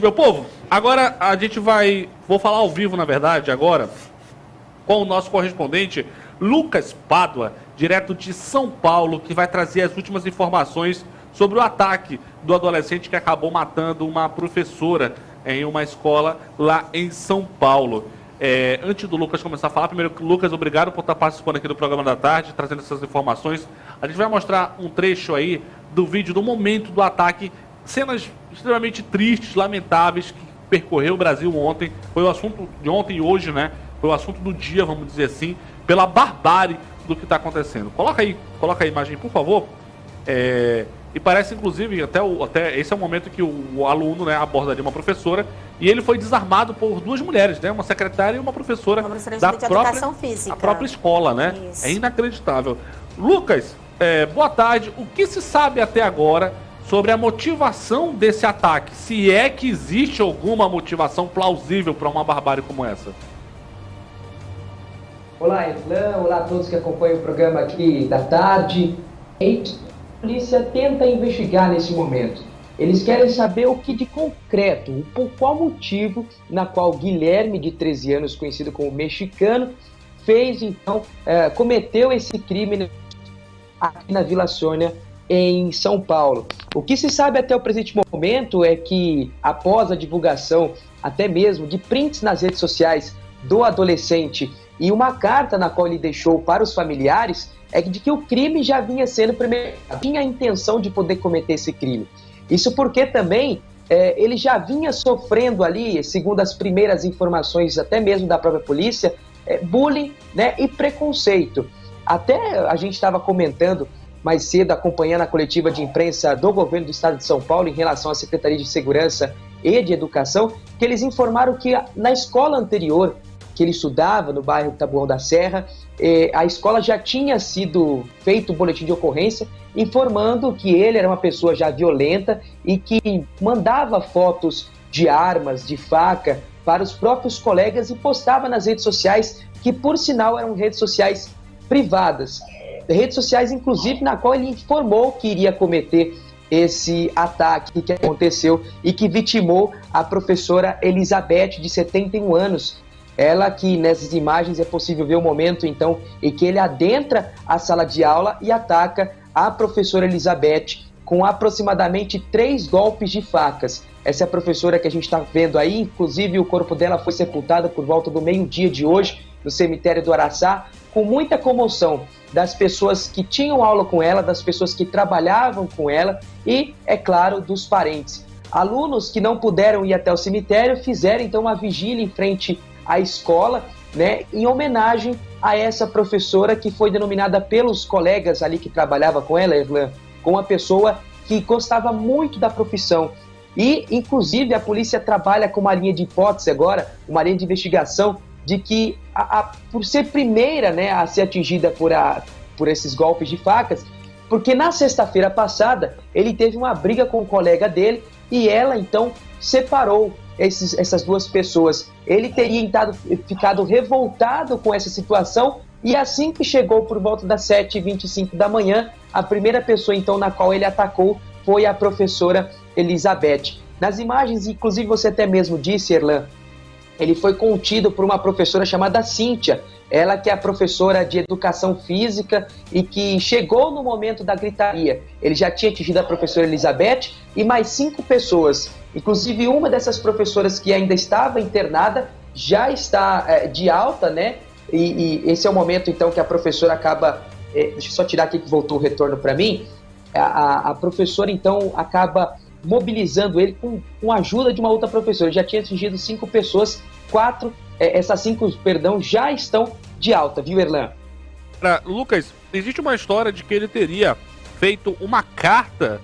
Meu povo, agora a gente vou falar ao vivo, na verdade, agora, com o nosso correspondente Lucas Pádua, direto de São Paulo, que vai trazer as últimas informações sobre o ataque do adolescente que acabou matando uma professora em uma escola lá em São Paulo. Antes do Lucas começar a falar, primeiro, Lucas, obrigado por estar participando aqui do programa da tarde, trazendo essas informações. A gente vai mostrar um trecho aí do vídeo do momento do ataque, cenas extremamente tristes, lamentáveis, que percorreu o Brasil ontem. Foi o assunto de ontem e hoje, né? Foi o assunto do dia, vamos dizer assim, pela barbárie do que está acontecendo. Coloca aí a imagem, por favor. E parece, inclusive, até esse é o momento que o aluno, né, aborda ali uma professora, e ele foi desarmado por duas mulheres, né? Uma secretária e uma professora da própria escola, né? Isso. É inacreditável. Lucas, boa tarde. O que se sabe até agora sobre a motivação desse ataque? Se é que existe alguma motivação plausível para uma barbárie como essa? Olá, Erlan. Olá a todos que acompanham o programa aqui da tarde. A polícia tenta investigar nesse momento. Eles querem saber o que de concreto, por qual motivo, na qual Guilherme, de 13 anos, conhecido como mexicano, cometeu esse crime aqui na Vila Sônia, em São Paulo. O que se sabe até o presente momento é que, após a divulgação, até mesmo de prints nas redes sociais do adolescente e uma carta na qual ele deixou para os familiares, de que o crime já vinha sendo premeditado, tinha a intenção de poder cometer esse crime. Isso porque também ele já vinha sofrendo ali, segundo as primeiras informações até mesmo da própria polícia, bullying, né, e preconceito. Até a gente estava comentando mais cedo, acompanhando a coletiva de imprensa do governo do estado de São Paulo em relação à Secretaria de Segurança e de Educação, que eles informaram que na escola anterior que ele estudava, no bairro Taboão da Serra, a escola já tinha sido feito um boletim de ocorrência informando que ele era uma pessoa já violenta e que mandava fotos de armas, de faca, para os próprios colegas e postava nas redes sociais, que por sinal eram redes sociais privadas. Redes sociais, inclusive, na qual ele informou que iria cometer esse ataque que aconteceu e que vitimou a professora Elizabeth, de 71 anos. Ela que nessas imagens é possível ver o momento, então, em que ele adentra a sala de aula e ataca a professora Elizabeth com aproximadamente 3 golpes de facas. Essa é a professora que a gente está vendo aí, inclusive o corpo dela foi sepultado por volta do meio-dia de hoje, no cemitério do Araçá, com muita comoção das pessoas que tinham aula com ela, das pessoas que trabalhavam com ela e, é claro, dos parentes. Alunos que não puderam ir até o cemitério fizeram então uma vigília em frente à escola, né, em homenagem a essa professora que foi denominada pelos colegas ali que trabalhava com ela, Erlan, como uma pessoa que gostava muito da profissão. E, inclusive, a polícia trabalha com uma linha de hipótese agora, uma linha de investigação, de que, por ser primeira, né, a ser atingida por esses golpes de facas, porque na sexta-feira passada ele teve uma briga com o colega dele e ela, então, separou essas duas pessoas. Ele teria ficado revoltado com essa situação e assim que chegou por volta das 7h25 da manhã, a primeira pessoa, então, na qual ele atacou foi a professora Elizabeth. Nas imagens, inclusive, você até mesmo disse, Erlan, ele foi contido por uma professora chamada Cíntia, ela que é a professora de educação física e que chegou no momento da gritaria. Ele já tinha atingido a professora Elizabeth e mais 5 pessoas. Inclusive, uma dessas professoras que ainda estava internada já está de alta, né? E esse é o momento, então, que a professora acaba... deixa eu só tirar aqui que voltou o retorno para mim. A professora, então, acaba mobilizando ele com a ajuda de uma outra professora. Já tinha atingido 5 pessoas, 4, essas 5, já estão de alta, viu, Erlan? Lucas, existe uma história de que ele teria feito uma carta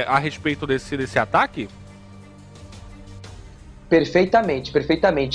a respeito desse ataque? Perfeitamente.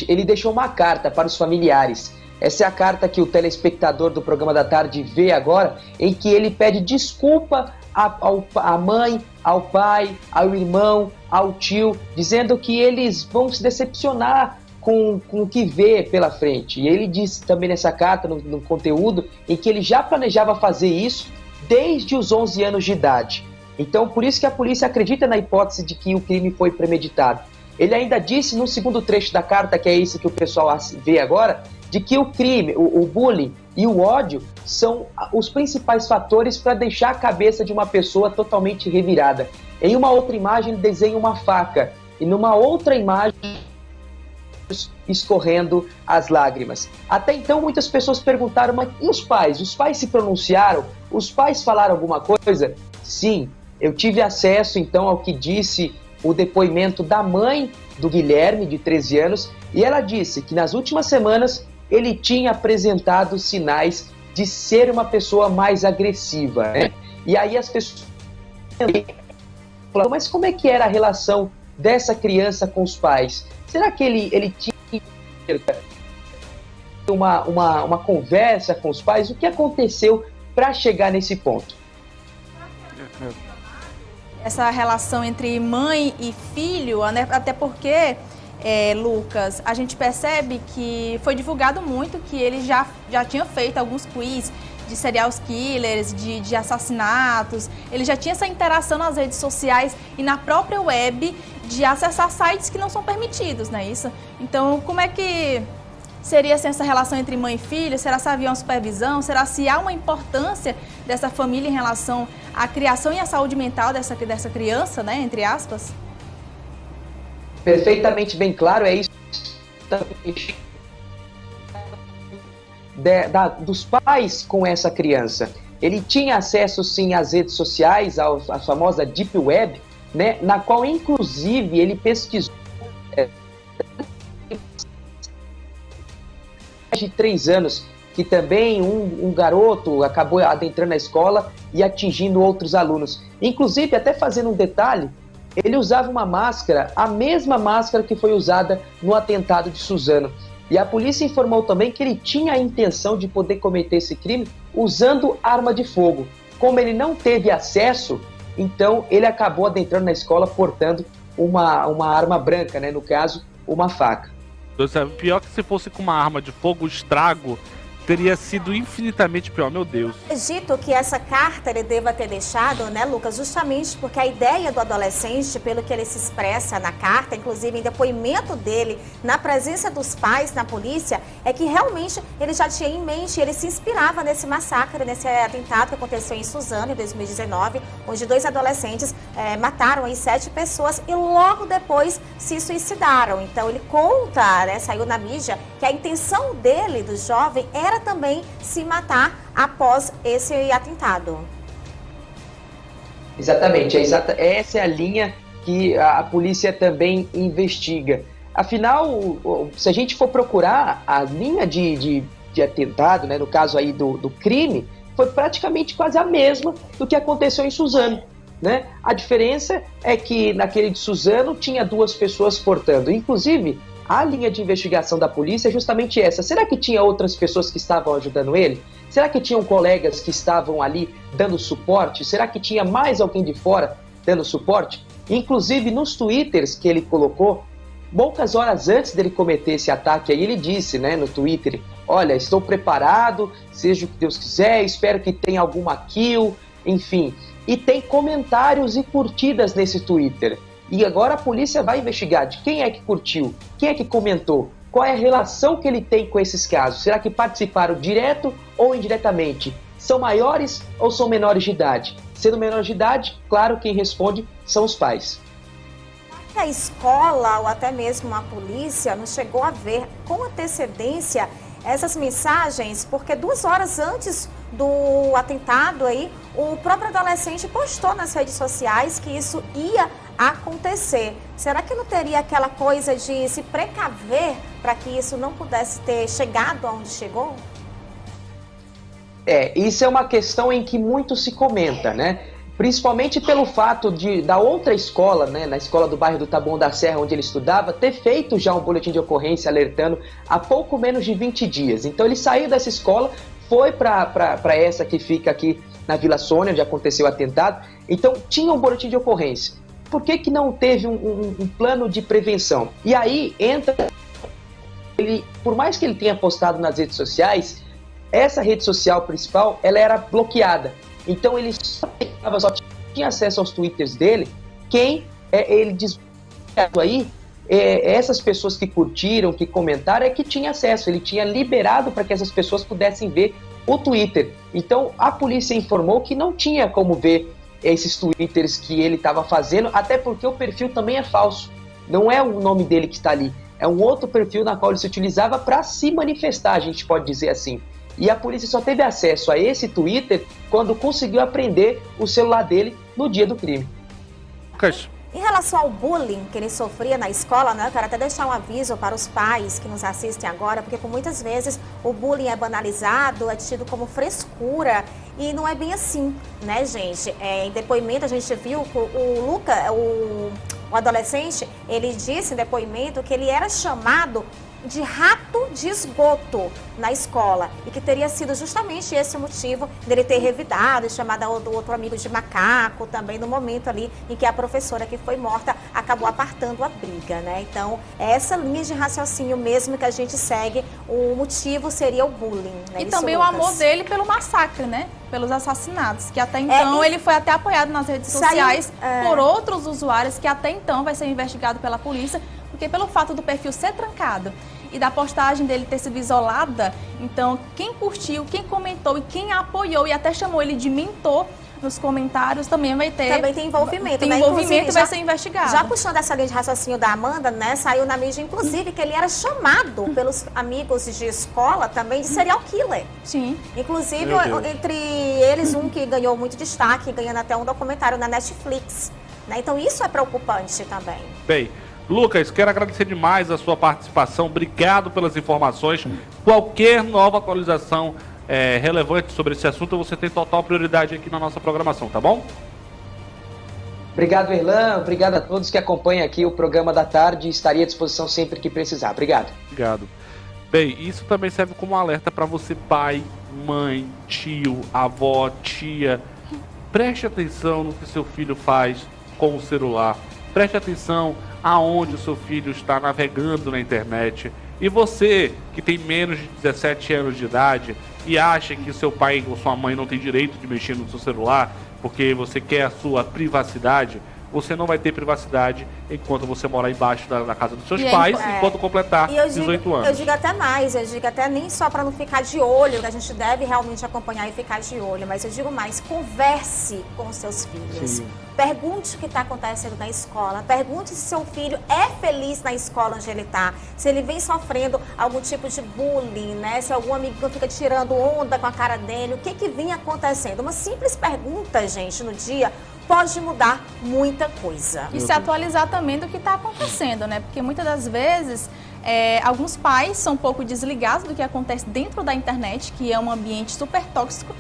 Ele deixou uma carta para os familiares. Essa é a carta que o telespectador do programa da tarde vê agora, em que ele pede desculpa à mãe, ao pai, ao irmão, ao tio, dizendo que eles vão se decepcionar com o que vê pela frente. E ele diz também nessa carta, no conteúdo, em que ele já planejava fazer isso desde os 11 anos de idade. Então, por isso que a polícia acredita na hipótese de que o crime foi premeditado. Ele ainda disse no segundo trecho da carta, que é isso que o pessoal vê agora, de que o crime, o bullying e o ódio são os principais fatores para deixar a cabeça de uma pessoa totalmente revirada. Em uma outra imagem, ele desenha uma faca, e numa outra imagem, escorrendo as lágrimas. Até então, muitas pessoas perguntaram, mas e os pais? Os pais se pronunciaram? Os pais falaram alguma coisa? Sim, eu tive acesso, então, ao que disse o depoimento da mãe do Guilherme, de 13 anos, e ela disse que nas últimas semanas ele tinha apresentado sinais de ser uma pessoa mais agressiva, né? E aí as pessoas falaram, mas como é que era a relação dessa criança com os pais? Será que ele tinha uma conversa com os pais? O que aconteceu para chegar nesse ponto? Essa relação entre mãe e filho, né? Até porque, Lucas, a gente percebe que foi divulgado muito que ele já tinha feito alguns quiz de serial killers, de assassinatos. Ele já tinha essa interação nas redes sociais e na própria web de acessar sites que não são permitidos, não é isso? Então, como é que seria assim, essa relação entre mãe e filho? Será se havia uma supervisão? Será se há uma importância dessa família em relação à criação e à saúde mental dessa criança, né, entre aspas? Perfeitamente bem claro, é isso dos pais com essa criança. Ele tinha acesso, sim, às redes sociais, à famosa Deep Web, né, na qual, inclusive, ele pesquisou de 3 anos, que também um garoto acabou adentrando a escola e atingindo outros alunos. Inclusive, até fazendo um detalhe, ele usava uma máscara, a mesma máscara que foi usada no atentado de Suzano. E a polícia informou também que ele tinha a intenção de poder cometer esse crime usando arma de fogo. Como ele não teve acesso, então ele acabou adentrando na escola portando uma arma branca, né? No caso, uma faca. Pior que se fosse com uma arma de fogo, o estrago teria sido infinitamente pior, meu Deus. Acredito que essa carta ele deva ter deixado, né, Lucas, justamente porque a ideia do adolescente, pelo que ele se expressa na carta, inclusive em depoimento dele, na presença dos pais, na polícia, é que realmente ele já tinha em mente, ele se inspirava nesse massacre, nesse atentado que aconteceu em Suzano, em 2019, onde 2 adolescentes mataram aí 7 pessoas e logo depois se suicidaram. Então ele conta, né, saiu na mídia, que a intenção dele, do jovem, era também se matar após esse atentado. Exatamente, essa é a linha que a polícia também investiga. Afinal, se a gente for procurar a linha de atentado, né, no caso aí do crime, foi praticamente quase a mesma do que aconteceu em Suzano, né? A diferença é que naquele de Suzano tinha 2 pessoas portando, inclusive a linha de investigação da polícia é justamente essa. Será que tinha outras pessoas que estavam ajudando ele? Será que tinham colegas que estavam ali dando suporte? Será que tinha mais alguém de fora dando suporte? Inclusive nos twitters que ele colocou, poucas horas antes dele cometer esse ataque aí, ele disse, né, no Twitter, olha, estou preparado, seja o que Deus quiser, espero que tenha alguma kill, enfim. E tem comentários e curtidas nesse Twitter. E agora a polícia vai investigar de quem é que curtiu, quem é que comentou, qual é a relação que ele tem com esses casos. Será que participaram direto ou indiretamente? São maiores ou são menores de idade? Sendo menores de idade, claro, quem responde são os pais. A escola ou até mesmo a polícia não chegou a ver com antecedência essas mensagens, porque 2 horas antes do atentado aí, o próprio adolescente postou nas redes sociais que isso ia acontecer. Será que não teria aquela coisa de se precaver para que isso não pudesse ter chegado aonde chegou? Isso é uma questão em que muito se comenta, né? Principalmente pelo fato da outra escola, né, na escola do bairro do Taboão da Serra, onde ele estudava, ter feito já um boletim de ocorrência alertando há pouco menos de 20 dias. Então ele saiu dessa escola, foi para essa que fica aqui na Vila Sônia, onde aconteceu o atentado. Então tinha um boletim de ocorrência. Por que não teve um plano de prevenção? E aí entra, por mais que ele tenha postado nas redes sociais, essa rede social principal, ela era bloqueada. Então ele só tinha acesso aos twitters dele quem ele desbloqueado aí essas pessoas que curtiram, que comentaram, é que tinha acesso, ele tinha liberado para que essas pessoas pudessem ver o Twitter. Então a polícia informou que não tinha como ver esses Twitters que ele estava fazendo, até porque o perfil também é falso, não é o nome dele que está ali, é um outro perfil na qual ele se utilizava para se manifestar, a gente pode dizer assim. E a polícia só teve acesso a esse Twitter quando conseguiu apreender o celular dele no dia do crime. Lucas. Em relação ao bullying que ele sofria na escola, né, eu quero até deixar um aviso para os pais que nos assistem agora, porque por muitas vezes o bullying é banalizado, é tido como frescura, e não é bem assim, né, gente? Em depoimento a gente viu que o Lucas, o adolescente, ele disse em depoimento que ele era chamado de rato de esgoto na escola e que teria sido justamente esse o motivo dele ter revidado e chamado o outro amigo de macaco também no momento ali em que a professora que foi morta acabou apartando a briga, né? Então, é essa linha de raciocínio mesmo que a gente segue, o motivo seria o bullying, né? E também o amor dele pelo massacre, né? Pelos assassinatos, que até então ele foi até apoiado nas redes sociais por outros usuários que até então vai ser investigado pela polícia, porque pelo fato do perfil ser trancado e da postagem dele ter sido isolada, então quem curtiu, quem comentou e quem apoiou e até chamou ele de mentor nos comentários também vai ter... Também tem envolvimento, tem né? envolvimento e vai ser investigado. Já puxando essa linha de raciocínio da Amanda, né? Saiu na mídia, inclusive, que ele era chamado pelos amigos de escola também de serial killer. Sim. Inclusive, entre eles, um que ganhou muito destaque, ganhando até um documentário na Netflix. Né? Então, isso é preocupante também. Bem, Lucas, quero agradecer demais a sua participação. Obrigado pelas informações. Qualquer nova atualização relevante sobre esse assunto, você tem total prioridade aqui na nossa programação, tá bom? Obrigado, Erlan. Obrigado a todos que acompanham aqui o programa da tarde. Estaria à disposição sempre que precisar. Obrigado. Obrigado. Bem, isso também serve como um alerta para você, pai, mãe, tio, avó, tia. Preste atenção no que seu filho faz com o celular. Preste atenção aonde o seu filho está navegando na internet. E você, que tem menos de 17 anos de idade e acha que seu pai ou sua mãe não tem direito de mexer no seu celular porque você quer a sua privacidade, você não vai ter privacidade enquanto você morar embaixo da casa dos seus pais, enquanto completar 18 anos. Eu digo até mais, eu digo até nem só para não ficar de olho, que a gente deve realmente acompanhar e ficar de olho, mas eu digo mais, converse com os seus filhos. Sim. Pergunte o que está acontecendo na escola, pergunte se seu filho é feliz na escola onde ele está, se ele vem sofrendo algum tipo de bullying, né? Se algum amigo fica tirando onda com a cara dele, o que vem acontecendo? Uma simples pergunta, gente, no dia pode mudar muita coisa. E se atualizar também do que está acontecendo, né? Porque muitas das vezes alguns pais são um pouco desligados do que acontece dentro da internet, que é um ambiente super tóxico.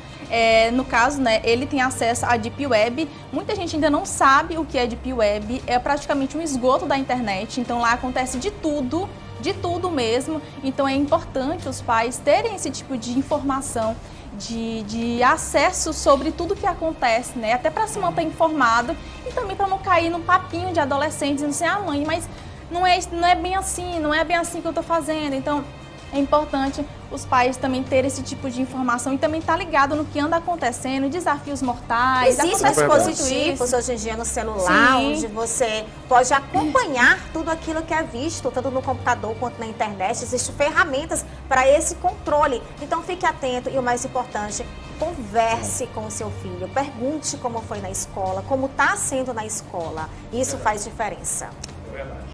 No caso, né, ele tem acesso à Deep Web. Muita gente ainda não sabe o que é Deep Web. É praticamente um esgoto da internet. Então lá acontece de tudo mesmo. Então é importante os pais terem esse tipo de informação, de acesso sobre tudo que acontece, né? Até para se manter informado e também para não cair num papinho de adolescentes dizendo assim, mãe, mas não é bem assim, não é bem assim que eu tô fazendo. Então é importante os pais também terem esse tipo de informação e também estar ligado no que anda acontecendo, desafios mortais. Existem dispositivos hoje em dia no celular, onde você pode acompanhar tudo aquilo que é visto, tanto no computador quanto na internet. Existem ferramentas para esse controle. Então fique atento e o mais importante, converse com o seu filho. Pergunte como foi na escola, como está sendo na escola. Isso faz diferença.